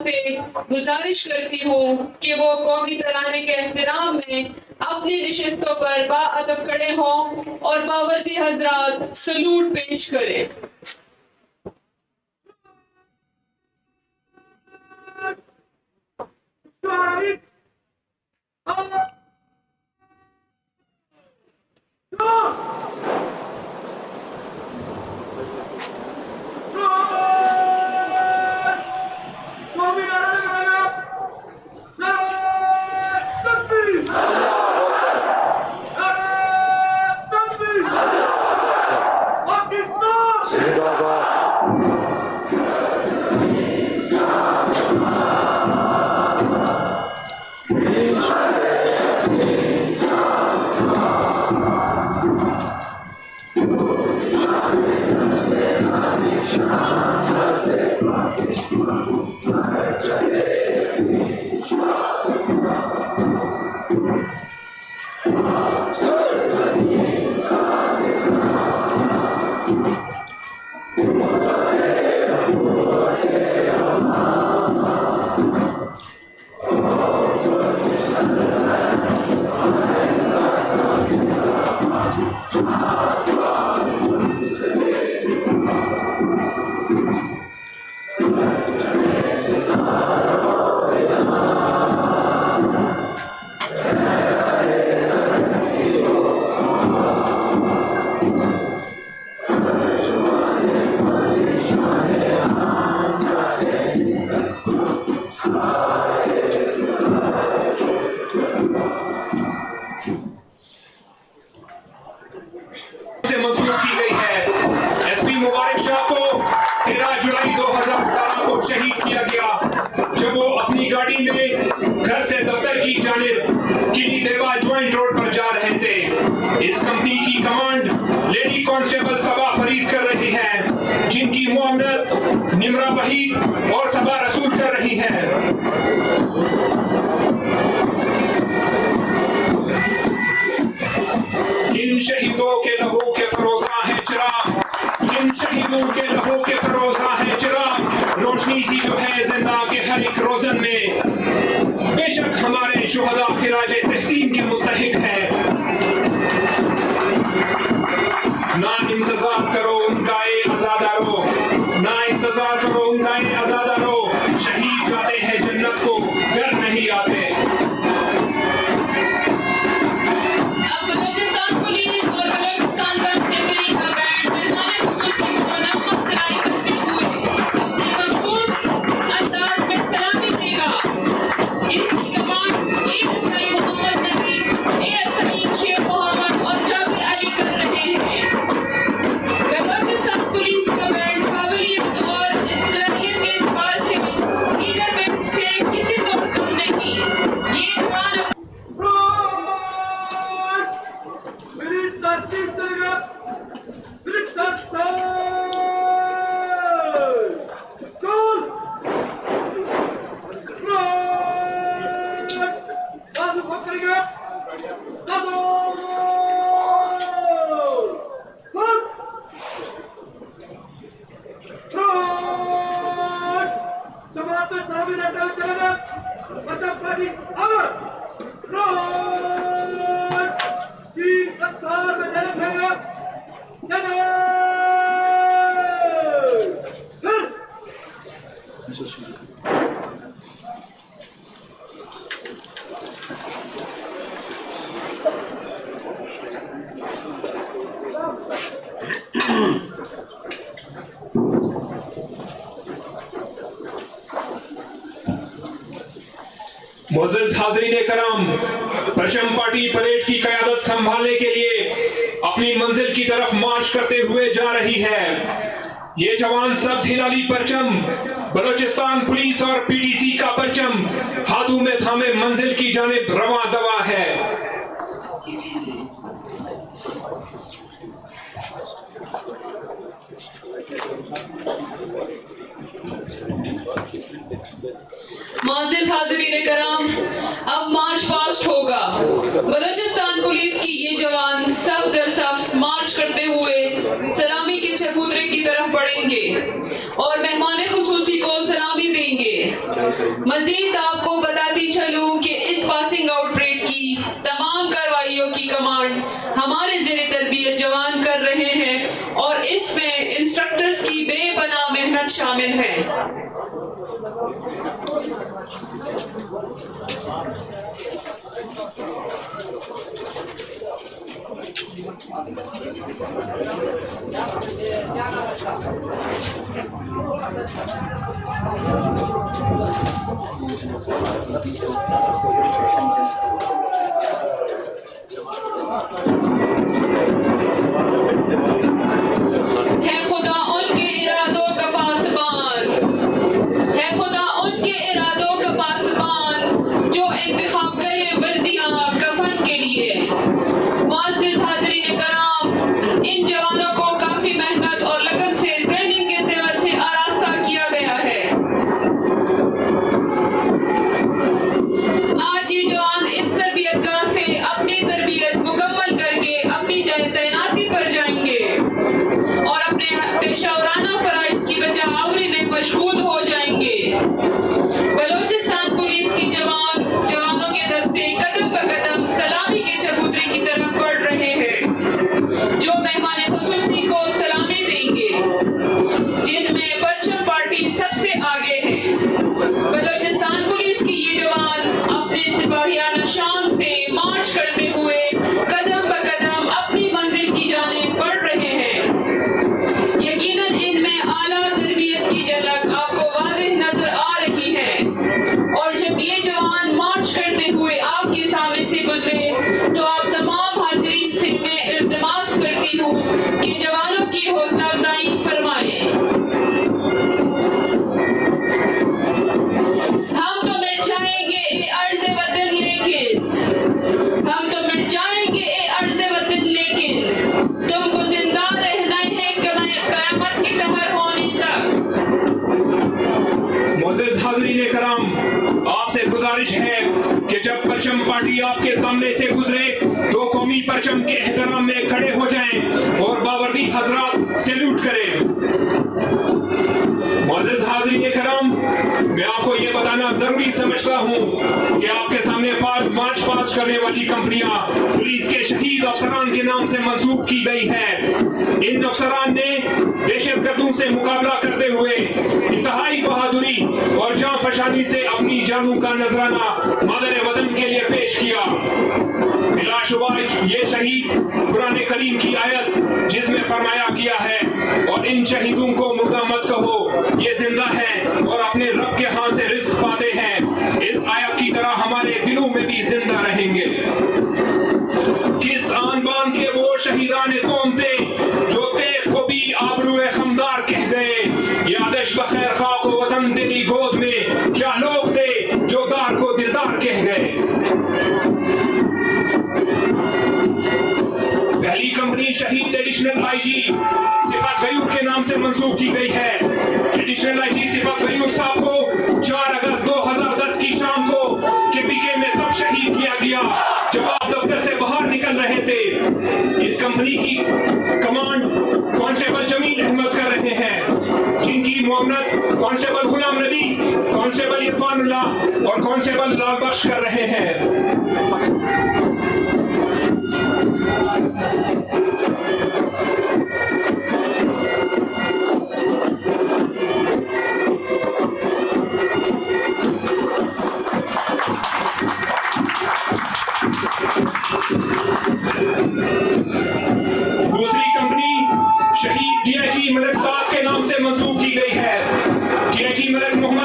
से गुजारिश करती हूँ कि वो कौमी तराने के एहतराम में अपनी नशिस्तों पर बाअदब खड़े हों और बावर्दी हजरात सलूट पेश करें। मंसूब की गई है। एसपी मुबारक शाह को 13 जुलाई 2017 को शहीद किया गया जब वो अपनी गाड़ी में घर से दफ्तर की जानिब किली देवा ज्वाइंट रोड पर जा रहे थे। इस कंपनी की कमांड लेडी कांस्टेबल सबा फरीद कर रही है, जिनकी मुआवनत निमरा वहीद और सबा रसूल कर रही है। इन शहीदों के लहू के फरोजा है चिराग, इन शहीदों के लहू के फरोजा है चिराग, रोशनी सी जो है जिंदा के हर एक रोजन में। बेशक हमारे शुहदा खिराजे तहसीन के मुस्तहिक है। ना इंतजार करो उनका ए आजादारो, ना इंतजार करो उनका ए आजादारो, शहीद जाते हैं जन्नत को घर नहीं आते। मुअज़्ज़िज़ हाज़रीन कराम, परचम पार्टी परेड की क़यादत संभालने के लिए अपनी मंजिल की तरफ मार्च करते हुए जा रही है। ये जवान सब्ज़ हिलाली परचम, बलोचिस्तान पुलिस और पीटीसी का परचम हाथों में थामे मंजिल की जानिब रवां दवा है। मुअज़्ज़िज़ हाज़रीन कराम, अब मार्च पास्ट होगा। बलोचिस्तान पुलिस की ये जवान सफ दर सफ मार्च करते हुए सलामी के चबूतरे की तरफ बढ़ेंगे और मेहमान खुसूसी को सलामी देंगे। मजीद आपको बताती चलूं कि इस पासिंग आउट परेड की तमाम कार्रवाइयों की कमांड हमारे ज़ेरे तरबियत जवान कर रहे हैं और इसमें इंस्ट्रक्टर्स की बेपनाह मेहनत शामिल है। है खुदा उनके इरादों का पासबान, है खुदा उनके इरादों का पासबान जो इंतखाब करे वर्दियां कफन के लिए। मुअज़्ज़िज़ हाज़रीन कराम, इन जवानों को काफी मेहनत और लगन से ट्रेनिंग के ज़ेवर से आरास्ता किया गया है। आज ये जवान इस तरबियतगाह से अपनी तरबियत मुकम्मल करके अपनी जगह तैनाती पर जाएंगे और अपने पेशावराना फराइज की बचावरी में मशगूल हो जाएंगे। बलोचिस्तान पुलिस की जवानों के दस्ते कदम ब कदम सलामी के चबूतरे की तरफ बढ़ रहे हैं, जो मेहमान खुसूसी को सलामी देंगे, जिनमें परचम पार्टी सबसे आगे है। बलोचिस्तान पुलिस की ये जवान अपने सिपाहियाना शान से मार्च करते हुए कदम ब कदम अपनी मंजिल की जानिब बढ़ रहे हैं। यकीनन इनमें आला तरबियत की झलक आपको वाज़ेह नजर आ रही है और जब ये जवान मार्च करते हुए आपके सामने से गुजरे तो आप तमाम हाजिरीन से मैं इल्तिमास करती हूँ कि जवानों की हौसला अफजाई फरमाएं। हम तो मिट जाएंगे ए अर्ज़े वतन लेकिन, हम तो मिट जाएंगे ए अर्ज़े वतन लेकिन तुमको जिंदा रहना है क़यामत की सहर होने तक। मुअज़्ज़िज़ हाज़रीन कराम, आपसे गुजारिश है कि जब परचम पार्टी आपके सामने से गुजरे तो कौमी परचम के एहतराम में खड़े हो जाएं और बावर्दी हजरात सैल्यूट करें। मुअज़्ज़िज़ हाज़रीन कराम, मैं आपको ये बताना जरूरी समझता हूँ कि आपके सामने मार्च पास करने वाली कंपनियां पुलिस के शहीद अफसरान के नाम से मंसूब की गई है। इन अफसरान ने दहशतगर्दों से मुकाबला करते हुए इंतहाई बहादुरी और जान फशानी से अपनी जानों का नजराना मादर वतन के लिए पेश किया। बिलाशुबा ये शहीद कुरान करीम की आयत जिसमें फरमाया गया है, और इन शहीदों को मुर्दा मत कहो, ये जिंदा है और अपने रब के हाथ से रिस्क पाते हैं, इस आयत की तरह हमारे दिलों में भी जिंदा रहेंगे। किस आन बान के वो शहीदान कौम थे जो तेग को भी आबरूए खमदार कह गए, यादश बखैर खाक वतन तेरी गोद में क्या लोग थे जो दार को दिलदार कह गए। पहली कंपनी शहीद एडिशनल आईजी सिफात गयूर के नाम से मंसूब की गई है। एडिशनल आईजी सिफात गयूर साहब को 4 अगस्त 2010 की शाम को केपीके में तब शहीद किया गया जब आप दफ्तर से बाहर निकल रहे थे। इस कंपनी की कमांड कांस्टेबल जमील अहमद कर रहे हैं, जिनकी मुआवनत कांस्टेबल गुलाम नबी, कांस्टेबल इरफानुल्लाह और कांस्टेबल लाल बख्श कर रहे हैं। दूसरी कंपनी शहीद डीआईजी मलिक साहब के नाम से मंसूब की गई है। डीआईजी मलिक मोहम्मद